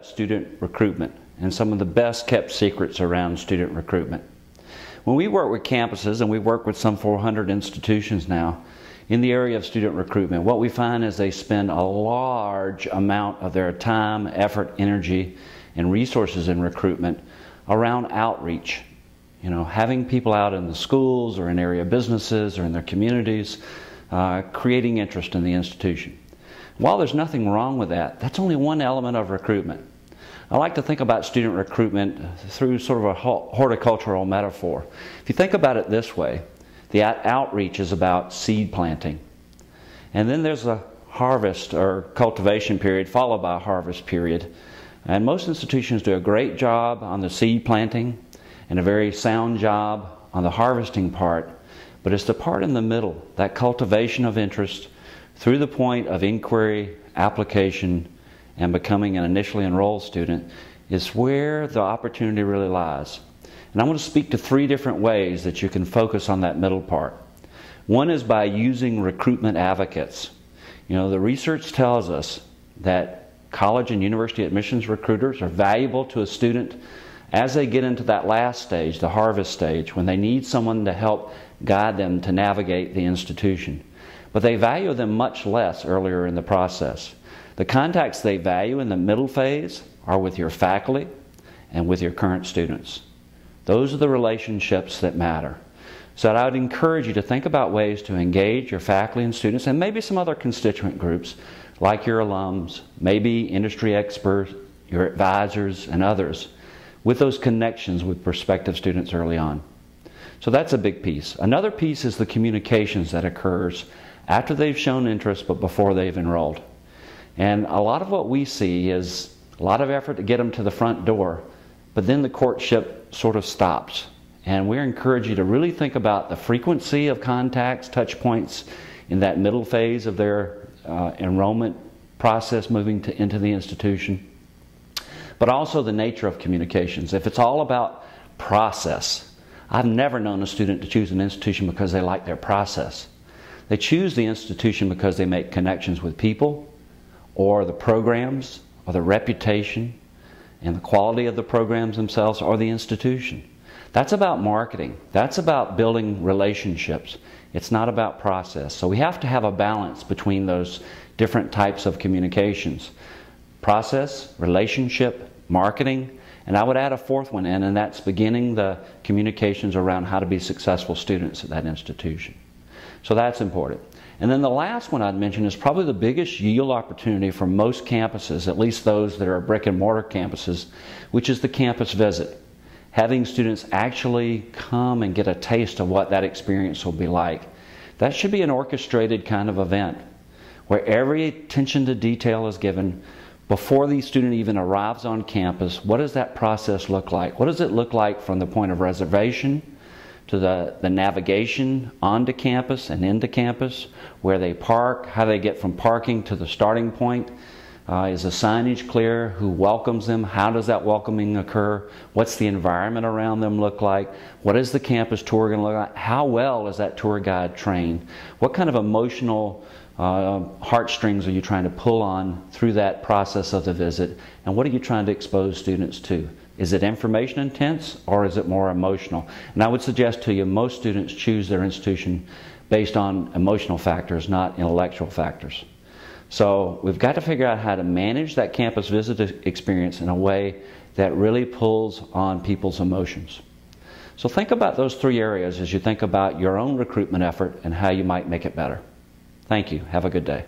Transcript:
student recruitment and some of the best kept secrets around student recruitment. When we work with campuses, and we work with some 400 institutions now, in the area of student recruitment, what we find is they spend a large amount of their time, effort, energy, and resources in recruitment around outreach. You know, having people out in the schools or in area businesses or in their communities, creating interest in the institution. While there's nothing wrong with that, that's only one element of recruitment. I like to think about student recruitment through sort of a horticultural metaphor. If you think about it this way, the outreach is about seed planting. And then there's a harvest or cultivation period followed by a harvest period. And most institutions do a great job on the seed planting and a very sound job on the harvesting part. But it's the part in the middle, that cultivation of interest through the point of inquiry, application, and becoming an initially enrolled student, is where the opportunity really lies. And I'm going to speak to three different ways that you can focus on that middle part. One is by using recruitment advocates. You know, the research tells us that college and university admissions recruiters are valuable to a student as they get into that last stage, the harvest stage, when they need someone to help guide them to navigate the institution. But they value them much less earlier in the process. The contacts they value in the middle phase are with your faculty and with your current students. Those are the relationships that matter. So I would encourage you to think about ways to engage your faculty and students, and maybe some other constituent groups like your alums, maybe industry experts, your advisors, and others, with those connections with prospective students early on. So that's a big piece. Another piece is the communications that occurs after they've shown interest but before they've enrolled. And a lot of what we see is a lot of effort to get them to the front door, but then the courtship sort of stops. And we encourage you to really think about the frequency of contacts, touch points in that middle phase of their enrollment process moving into the institution. But also the nature of communications. If it's all about process, I've never known a student to choose an institution because they like their process. They choose the institution because they make connections with people, or the programs, or the reputation, and the quality of the programs themselves, or the institution. That's about marketing. That's about building relationships. It's not about process. So we have to have a balance between those different types of communications. Process, relationship, marketing, and I would add a fourth one in, and that's beginning the communications around how to be successful students at that institution. So that's important. And then the last one I'd mention is probably the biggest yield opportunity for most campuses, at least those that are brick and mortar campuses, which is the campus visit. Having students actually come and get a taste of what that experience will be like. That should be an orchestrated kind of event where every attention to detail is given before the student even arrives on campus. What does that process look like? What does it look like from the point of reservation to the navigation onto campus and into campus, where they park, how they get from parking to the starting point? Is the signage clear? Who welcomes them? How does that welcoming occur? What's the environment around them look like? What is the campus tour going to look like? How well is that tour guide trained? What kind of emotional heartstrings are you trying to pull on through that process of the visit? And what are you trying to expose students to? Is it information intense, or is it more emotional? And I would suggest to you, most students choose their institution based on emotional factors, not intellectual factors. So we've got to figure out how to manage that campus visit experience in a way that really pulls on people's emotions. So think about those three areas as you think about your own recruitment effort and how you might make it better. Thank you. Have a good day.